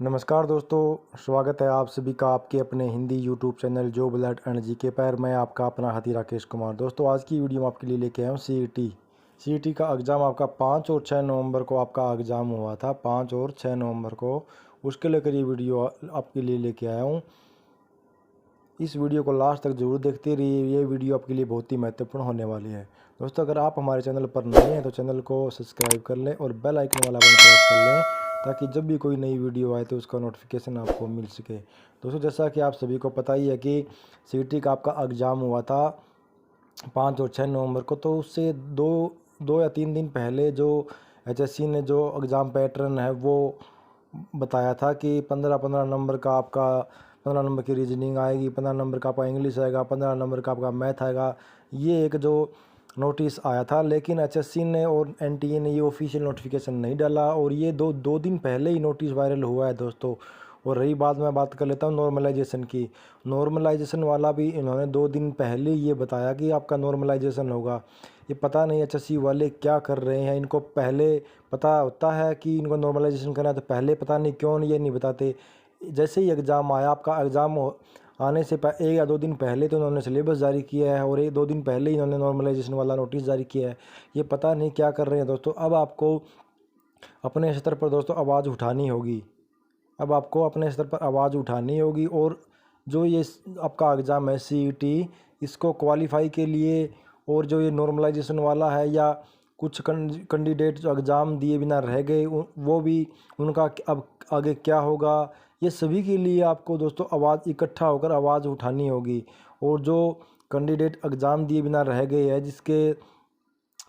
नमस्कार दोस्तों, स्वागत है आप सभी का आपके अपने Hindi YouTube channel job alert and GK पर। मैं आपका अपना हाथी राकेश कुमार। दोस्तों, आज की वीडियो में आपके लिए लेके आया हूँ सीईटी का एग्ज़ाम। आपका 5 और 6 नवंबर को आपका एग्ज़ाम हुआ था, 5 और 6 नवंबर को। उसके लेकर ये वीडियो आपके लिए लेके आया हूँ। इस वीडियो को लास्ट तक जरूर देखते रहिए, ये वीडियो आपके लिए बहुत ही महत्वपूर्ण होने वाली है। दोस्तों, अगर आप हमारे चैनल पर नए हैं तो चैनल को सब्सक्राइब कर लें और बेल आइकन वाला बटन प्रेस कर लें, ताकि जब भी कोई नई वीडियो आए तो उसका नोटिफिकेशन आपको मिल सके। दोस्तों, जैसा कि आप सभी को पता ही है कि सीईटी का आपका एग्ज़ाम हुआ था 5 और 6 नवंबर को। तो उससे दो या 3 दिन पहले जो एचएससी ने जो एग्ज़ाम पैटर्न है वो बताया था कि 15-15 नंबर का आपका 15 नंबर की रीजनिंग आएगी, 15 नंबर का आपका इंग्लिश आएगा, 15 नंबर का आपका मैथ आएगा। ये एक जो नोटिस आया था, लेकिन एचएससी ने और एनटीए ने ये ऑफिशियल नोटिफिकेशन नहीं डाला और ये दो दिन पहले ही नोटिस वायरल हुआ है दोस्तों। और रही बात, मैं बात कर लेता हूँ नॉर्मलाइजेशन की। नॉर्मलाइजेशन वाला भी इन्होंने 2 दिन पहले ये बताया कि आपका नॉर्मलाइजेशन होगा। ये पता नहीं एचएससी वाले क्या कर रहे हैं, इनको पहले पता होता है कि इनको नॉर्मलाइजेशन करना है तो पहले पता नहीं क्यों ये नहीं बताते। जैसे ही एग्ज़ाम आया, आपका एग्ज़ाम आने से 1 या 2 दिन पहले तो इन्होंने सिलेबस जारी किया है और 1-2 दिन पहले ही इन्होंने नॉर्मलाइजेशन वाला नोटिस जारी किया है। ये पता नहीं क्या कर रहे हैं दोस्तों। अब आपको अपने स्तर पर दोस्तों आवाज़ उठानी होगी। अब आपको अपने स्तर पर आवाज़ उठानी होगी और जो ये आपका एग्ज़ाम है सीईटी, इसको क्वालिफाई के लिए, और जो ये नॉर्मलाइजेशन वाला है या कुछ कैंडिडेट जो एग्ज़ाम दिए बिना रह गए वो भी, उनका अब आगे क्या होगा, ये सभी के लिए आपको दोस्तों आवाज़ इकट्ठा होकर आवाज़ उठानी होगी। और जो कैंडिडेट एग्ज़ाम दिए बिना रह गए हैं, जिसके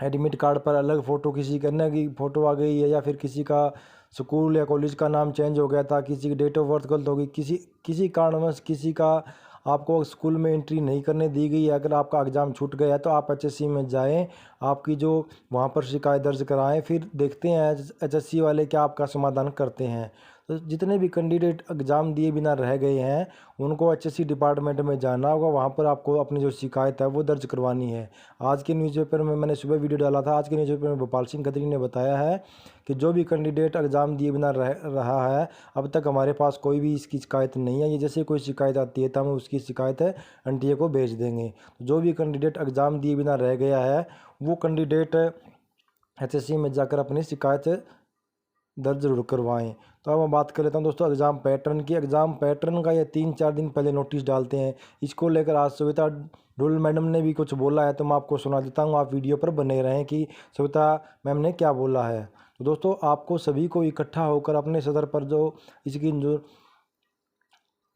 एडमिट कार्ड पर अलग फ़ोटो, किसी कन्या की फ़ोटो आ गई है, या फिर किसी का स्कूल या कॉलेज का नाम चेंज हो गया था, किसी की डेट ऑफ बर्थ गलत हो गई, किसी कारणवश किसी का आपको स्कूल में एंट्री नहीं करने दी गई है, अगर आपका एग्ज़ाम छूट गया है तो आप एचएससी में जाएं, आपकी जो वहां पर शिकायत दर्ज कराएं, फिर देखते हैं एचएससी वाले क्या आपका समाधान करते हैं। तो जितने भी कैंडिडेट एग्ज़ाम दिए बिना रह गए हैं, उनको एचएससी डिपार्टमेंट में जाना होगा, वहाँ पर आपको अपनी जो शिकायत है वो दर्ज करवानी है। आज के न्यूज़पेपर में मैंने सुबह वीडियो डाला था, आज के न्यूज़पेपर में भोपाल सिंह खत्री ने बताया है कि जो भी कैंडिडेट एग्ज़ाम दिए बिना रहा है, अब तक हमारे पास कोई भी इसकी शिकायत नहीं है। ये जैसे कोई शिकायत आती है तो हम उसकी शिकायत है एनटीए को भेज देंगे। तो जो भी कैंडिडेट एग्ज़ाम दिए बिना रह गया है, वो कैंडिडेट एचएससी में जाकर अपनी शिकायत दर्ज जरूर करवाएं। तो अब मैं बात कर लेता हूं दोस्तों एग्ज़ाम पैटर्न की। एग्ज़ाम पैटर्न का ये 3-4 दिन पहले नोटिस डालते हैं। इसको लेकर आज सविता ढुल मैडम ने भी कुछ बोला है, तो मैं आपको सुना देता हूं, आप वीडियो पर बने रहें कि सविता मैम ने क्या बोला है। तो दोस्तों, आपको सभी को इकट्ठा होकर अपने सदर पर इसकी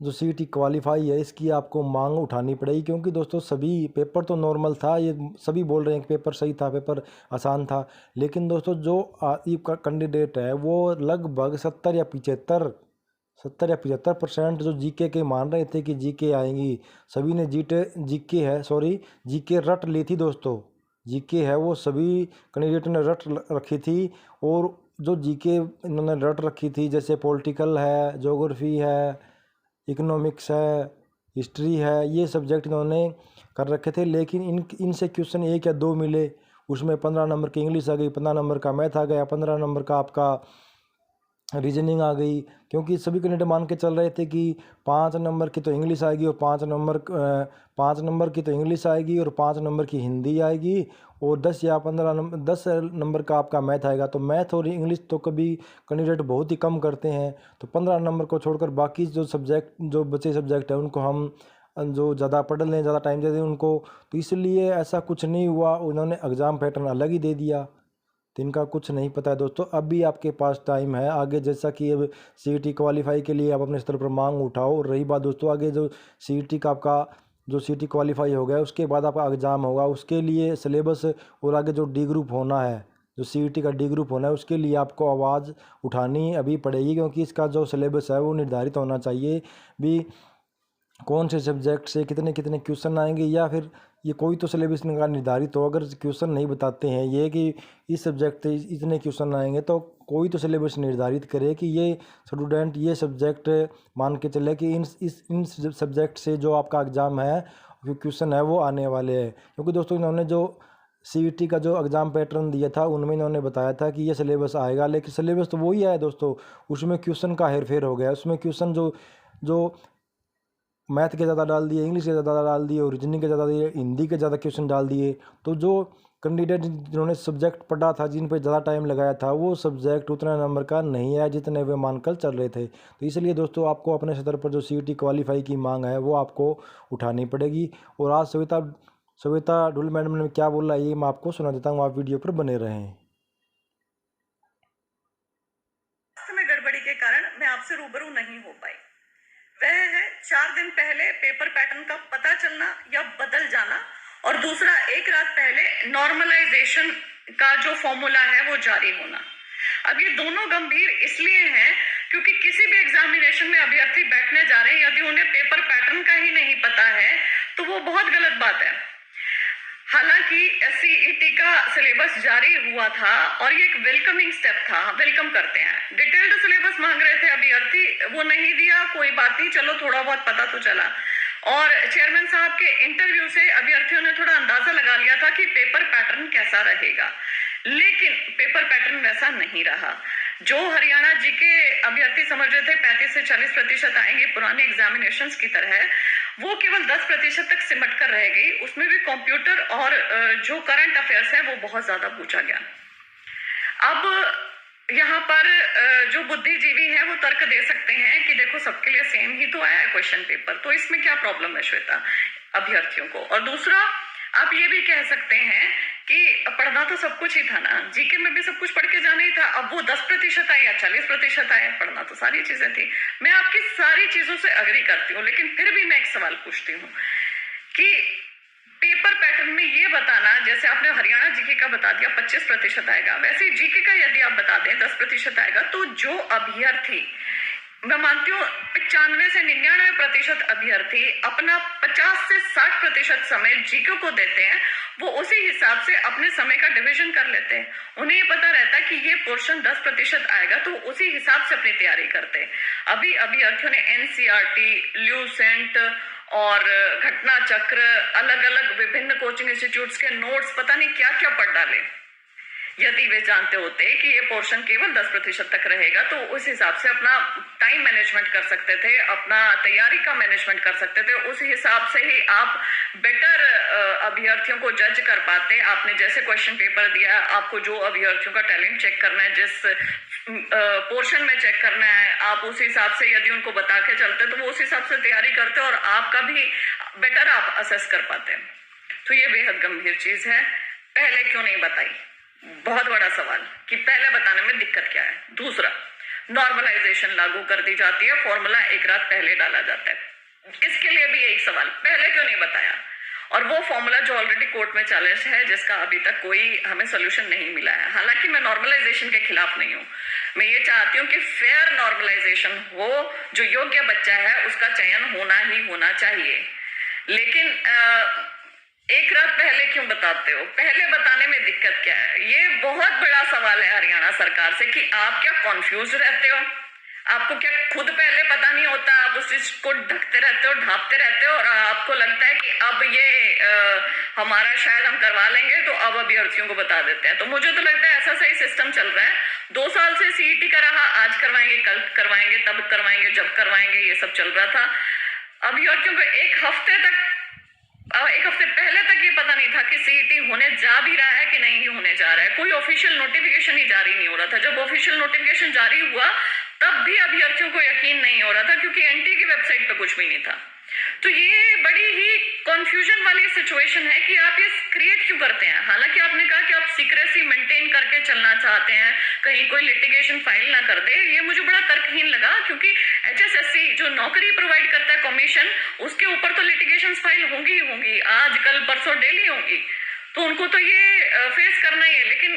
जो सीईटी क्वालिफाई है, इसकी आपको मांग उठानी पड़ेगी। क्योंकि दोस्तों, सभी पेपर तो नॉर्मल था, ये सभी बोल रहे हैं कि पेपर सही था, पेपर आसान था, लेकिन दोस्तों जो का कैंडिडेट है वो लगभग 70 या 75% जो जीके के मान रहे थे कि जीके आएंगी। सभी ने जीके रट ली थी दोस्तों। जीके है वो सभी कैंडिडेट ने रट रखी थी। और जो जीके इन्होंने रट रखी थी, जैसे पॉलिटिकल है, ज्योग्राफी है, इकोनॉमिक्स है, हिस्ट्री है, ये सब्जेक्ट इन्होंने कर रखे थे, लेकिन इनसे क्वेश्चन 1 या 2 मिले। उसमें 15 नंबर की इंग्लिश आ गई, 15 नंबर का मैथ आ गया, 15 नंबर का आपका रीजनिंग आ गई। क्योंकि सभी कैंडिडेट मान के चल रहे थे कि 5 नंबर की तो इंग्लिश आएगी और 5 नंबर की तो इंग्लिश आएगी और 5 नंबर की हिंदी आएगी, और 10 नंबर का आपका मैथ आएगा। तो मैथ और इंग्लिश तो कभी कैंडिडेट बहुत ही कम करते हैं। तो 15 नंबर को छोड़कर बाकी जो बचे सब्जेक्ट हैं उनको हम जो ज़्यादा पढ़ लें, ज़्यादा टाइम दे दें उनको। तो इसलिए ऐसा कुछ नहीं हुआ, उन्होंने एग्ज़ाम पैटर्न अलग ही दे दिया। तो इनका कुछ नहीं पता है दोस्तों। अब भी आपके पास टाइम है आगे, जैसा कि अब सीईटी क्वालिफाई के लिए आप अपने स्तर पर मांग उठाओ। और रही बात दोस्तों, आगे जो सीईटी का आपका जो सीईटी क्वालिफाई हो गया उसके बाद आपका एग्ज़ाम होगा, उसके लिए सिलेबस और आगे जो डी ग्रुप होना है, जो सीईटी का डी ग्रुप होना है, उसके लिए आपको आवाज़ उठानी अभी पड़ेगी। क्योंकि इसका जो सिलेबस है वो निर्धारित होना चाहिए भी, कौन से सब्जेक्ट से कितने कितने क्वेश्चन आएंगे, या फिर ये कोई तो सिलेबस इनका निर्धारित हो। अगर क्वेश्चन नहीं बताते हैं ये कि इस सब्जेक्ट से इतने क्वेश्चन आएंगे, तो कोई तो सिलेबस निर्धारित करे कि ये स्टूडेंट ये सब्जेक्ट मान के चले कि इन सब्जेक्ट से जो आपका एग्ज़ाम है, क्वेश्चन है वो आने वाले हैं। क्योंकि दोस्तों, इन्होंने जो सीईटी का जो एग्ज़ाम पैटर्न दिया था उनमें इन्होंने बताया था कि ये सिलेबस आएगा, लेकिन सिलेबस तो वही आया दोस्तों। उसमें क्वेश्चन का हेरफेर हो गया। उसमें क्वेश्चन जो जो मैथ के ज़्यादा डाल दिए, इंग्लिश के ज़्यादा डाल दिए और रीजनिंग के ज़्यादा दिए, हिंदी के ज़्यादा क्वेश्चन डाल दिए। तो जो कैंडिडेट जिन्होंने सब्जेक्ट पढ़ा था, जिन पे ज़्यादा टाइम लगाया था, वो सब्जेक्ट उतना नंबर का नहीं आया जितने वे मानकर चल रहे थे। तो इसलिए दोस्तों आपको अपने स्तर पर जो सीईटी क्वालिफाई की मांग है वो आपको उठानी पड़ेगी। और आज सविता सविता ढुल मैडम ने क्या बोला ये मैं आपको सुना देता हूँ, आप वीडियो पर बने रहें। में गड़बड़ी के कारण मैं आपसे रूबरू नहीं हो पाई। वह है 4 दिन पहले पेपर पैटर्न का पता चलना या बदल जाना, और दूसरा 1 रात पहले नॉर्मलाइजेशन का जो फॉर्मूला है वो जारी होना। अब ये दोनों गंभीर इसलिए हैं क्योंकि किसी भी एग्जामिनेशन में अभ्यर्थी बैठने जा रहे हैं, यदि उन्हें पेपर पैटर्न का ही नहीं पता है तो वो बहुत गलत बात है। हालांकि सीईटी का सिलेबस जारी हुआ था और ये एक वेलकमिंग स्टेप था, वेलकम करते हैं। डिटेल्ड सिलेबस मांग रहे थे अभ्यर्थी, वो नहीं दिया, कोई बात नहीं, चलो थोड़ा बहुत पता तो चला। और चेयरमैन साहब के इंटरव्यू से अभ्यर्थियों ने थोड़ा अंदाजा लगा लिया था कि पेपर पैटर्न कैसा रहेगा, लेकिन पेपर पैटर्न वैसा नहीं रहा। जो हरियाणा जी के अभ्यर्थी समझ रहे थे 35 से 40% आएंगे पुराने एग्जामिनेशंस की तरह, वो केवल 10% तक सिमट कर रह गई। उसमें भी कंप्यूटर और जो करंट अफेयर्स है वो बहुत ज्यादा पूछा गया। अब यहाँ पर जो बुद्धिजीवी है वो तर्क दे सकते हैं कि देखो सबके लिए सेम ही तो आया है क्वेश्चन पेपर, तो इसमें क्या प्रॉब्लम है श्वेता अभ्यर्थियों को। और दूसरा आप ये भी कह सकते हैं कि पढ़ना तो सब कुछ ही था ना, जीके में भी सब कुछ पढ़ के जाना ही था। अब वो 10% आए या 40% आए, पढ़ना तो सारी चीजें थी। मैं आपकी सारी चीजों से अग्री करती हूँ, लेकिन फिर भी मैं एक सवाल पूछती हूँ कि पेपर पैटर्न में ये बताना, जैसे आपने हरियाणा जीके का बता दिया 25% आएगा, वैसे ही जीके का यदि आप बता दें 10% आएगा, तो जो अभ्यर्थी, मैं मानती हूँ 95 से 99% अभ्यर्थी अपना 50 से 60% समय जीके को देते हैं, वो उसी हिसाब से अपने समय का डिवीजन कर लेते हैं। उन्हें ये पता रहता है कि ये पोर्शन 10% आएगा, तो उसी हिसाब से अपनी तैयारी करते हैं। अभी अभ्यर्थियों ने एनसीईआरटी, ल्यूसेंट और घटना चक्र, अलग अलग विभिन्न कोचिंग इंस्टीट्यूट्स के नोट्स, पता नहीं क्या क्या पढ़ डाले। यदि वे जानते होते कि ये पोर्शन केवल 10% तक रहेगा, तो उस हिसाब से अपना टाइम मैनेजमेंट कर सकते थे, अपना तैयारी का मैनेजमेंट कर सकते थे। उस हिसाब से ही आप बेटर अभ्यर्थियों को जज कर पाते। आपने जैसे क्वेश्चन पेपर दिया, आपको जो अभ्यर्थियों का टैलेंट चेक करना है, जिस पोर्शन में चेक करना है, आप उस हिसाब से यदि उनको बता के चलते तो वो उस हिसाब से तैयारी करते और आपका भी बेटर आप असेस कर पाते। तो ये बेहद गंभीर चीज है। पहले क्यों नहीं बताई, बहुत बड़ा सवाल कि पहले बताने में दिक्कत क्या है। दूसरा, नॉर्मलाइजेशन लागू कर दी जाती है, फॉर्मूला 1 रात पहले डाला जाता है, इसके लिए भी यही सवाल, पहले क्यों नहीं बताया। और वो फॉर्मूला जो ऑलरेडी कोर्ट में चैलेंज है, जिसका अभी तक कोई हमें सोल्यूशन नहीं मिला है। हालांकि मैं नॉर्मलाइजेशन के खिलाफ नहीं हूँ, मैं ये चाहती हूँ कि फेयर नॉर्मलाइजेशन हो, जो योग्य बच्चा है उसका चयन होना ही होना चाहिए। लेकिन 1 रात पहले क्यों बताते हो, पहले बताने में दिक्कत क्या है, ये बहुत बड़ा सवाल है हरियाणा सरकार से कि आप क्या कंफ्यूज रहते हो, आपको क्या खुद पहले पता नहीं होता, आप उस चीज को ढकते रहते हो, ढांपते रहते हो, और आपको लगता है कि अब ये हमारा शायद हम करवा लेंगे तो अब अभ्यर्थियों को बता देते हैं। तो मुझे तो लगता है ऐसा सही सिस्टम चल रहा है। 2 साल से सीईटी का रहा, आज करवाएंगे, कल करवाएंगे, तब करवाएंगे, जब करवाएंगे, ये सब चल रहा था। अभ्यर्थियों को एक हफ्ते पहले तक ये पता नहीं था कि सीईटी होने जा भी रहा है कि नहीं होने जा रहा है। कोई ऑफिशियल नोटिफिकेशन ही जारी नहीं हो रहा था। जब ऑफिशियल नोटिफिकेशन जारी हुआ तब भी अभ्यर्थियों को यकीन नहीं हो रहा था, क्योंकि एनटी की वेबसाइट पे कुछ भी नहीं था। तो ये बड़ी ही कंफ्यूजन वाली सिचुएशन है कि आप ये क्रिएट क्यों करते हैं। हालांकि आपने कहा कि आप सीक्रेसी मेंटेन करके चलना चाहते हैं, कहीं कोई लिटिगेशन फाइल ना कर दे, ये मुझे बड़ा तर्कहीन लगा, क्योंकि एचएसएससी जो नौकरी प्रोवाइड करता है कमीशन, उसके ऊपर तो लिटिगेशन फाइल होंगी ही होंगी, आज कल परसों डेली होंगी, तो उनको तो ये फेस करना ही है। लेकिन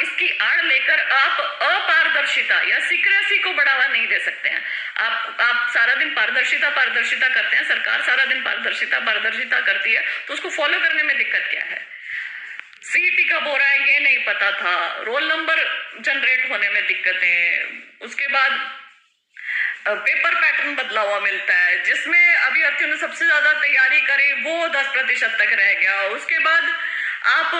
इसकी आड़ लेकर आप अपारदर्शिता या सीक्रेसी को बढ़ावा नहीं दे सकते हैं। आप सारा दिन पारदर्शिता करते हैं, सरकार सारा दिन पारदर्शिता करती है, तो उसको फॉलो करने में दिक्कत क्या है। सीईटी कब हो रहा है ये नहीं पता था, रोल नंबर जनरेट होने में दिक्कतें, उसके बाद पेपर पैटर्न बदला हुआ मिलता है, जिसमें अभ्यर्थियों ने सबसे ज्यादा तैयारी करी वो 10% तक रह गया। उसके बाद आप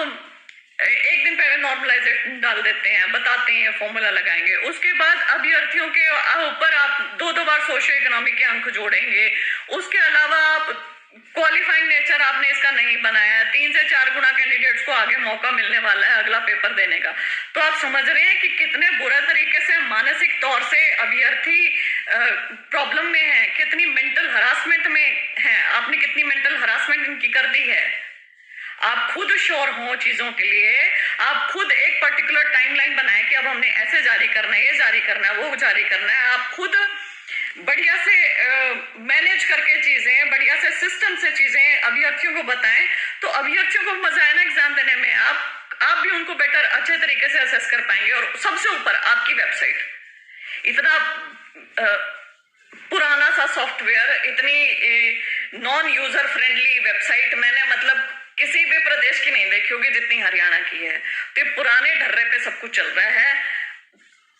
एक दिन पहले नॉर्मलाइजेशन डाल देते हैं, बताते हैं फॉर्मूला लगाएंगे, उसके बाद अभ्यर्थियों के ऊपर आप दो बार सोशियो इकोनॉमिक के अंक जोड़ेंगे, उसके अलावा आप क्वालिफाइंग नेचर आपने इसका नहीं बनाया, 3 से 4 गुना कैंडिडेट्स को आगे मौका मिलने वाला है अगला पेपर देने का। तो आप समझ रहे हैं कि कितने बुरे तरीके से मानसिक तौर से अभ्यर्थी प्रॉब्लम में है, कितनी मेंटल हरासमेंट में है, आपने कितनी मेंटल हरासमेंट इनकी कर दी है। आप खुद श्योर हो चीजों के लिए, आप खुद एक पर्टिकुलर टाइमलाइन बनाए कि अब हमने ऐसे जारी करना है, ये जारी करना है, वो जारी करना है, आप खुद बढ़िया से मैनेज करके चीजें, बढ़िया से सिस्टम से चीजें अभ्यर्थियों को बताएं, तो अभ्यर्थियों को मजा आए ना एग्जाम देने में। आप भी उनको बेटर अच्छे तरीके से असेस कर पाएंगे। और सबसे ऊपर आपकी वेबसाइट, इतना पुराना सा सॉफ्टवेयर, इतनी नॉन यूजर फ्रेंडली वेबसाइट मैंने मतलब किसी भी प्रदेश की नहीं देखी होगी जितनी हरियाणा की है। तो पुराने ढर्रे पे सब कुछ चल रहा है,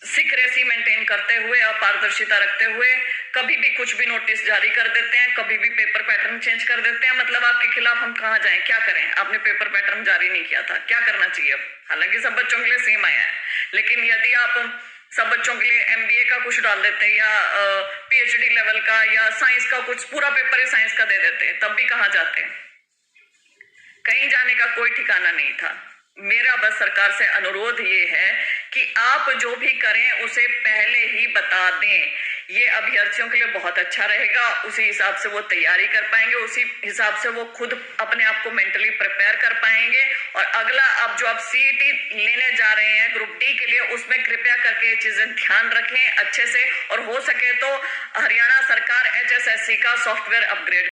सीक्रेसी मेंटेन करते हुए, अपारदर्शिता रखते हुए, कभी भी कुछ भी नोटिस जारी कर देते हैं, कभी भी पेपर पैटर्न चेंज कर देते हैं। मतलब आपके खिलाफ हम कहाँ जाएं, क्या करें? आपने पेपर पैटर्न जारी नहीं किया था, क्या करना चाहिए अब? हालांकि सब बच्चों के लिए सेम आया है, लेकिन यदि आप सब बच्चों के लिए MBA का कुछ डाल देते हैं या PhD लेवल का या साइंस का कुछ, पूरा पेपर ही साइंस का दे देते हैं, तब भी कहाँ जाते हैं? कहीं जाने का कोई ठिकाना नहीं था। मेरा बस सरकार से अनुरोध ये है कि आप जो भी करें उसे पहले ही बता दें, ये अभ्यर्थियों के लिए बहुत अच्छा रहेगा। उसी हिसाब से वो तैयारी कर पाएंगे, उसी हिसाब से वो खुद अपने आप को मेंटली प्रिपेयर कर पाएंगे। और अगला अब जो आप CET लेने जा रहे हैं ग्रुप D के लिए, उसमें कृपया करके ये चीजें ध्यान रखें अच्छे से, और हो सके तो हरियाणा सरकार HSSC का सॉफ्टवेयर अपग्रेड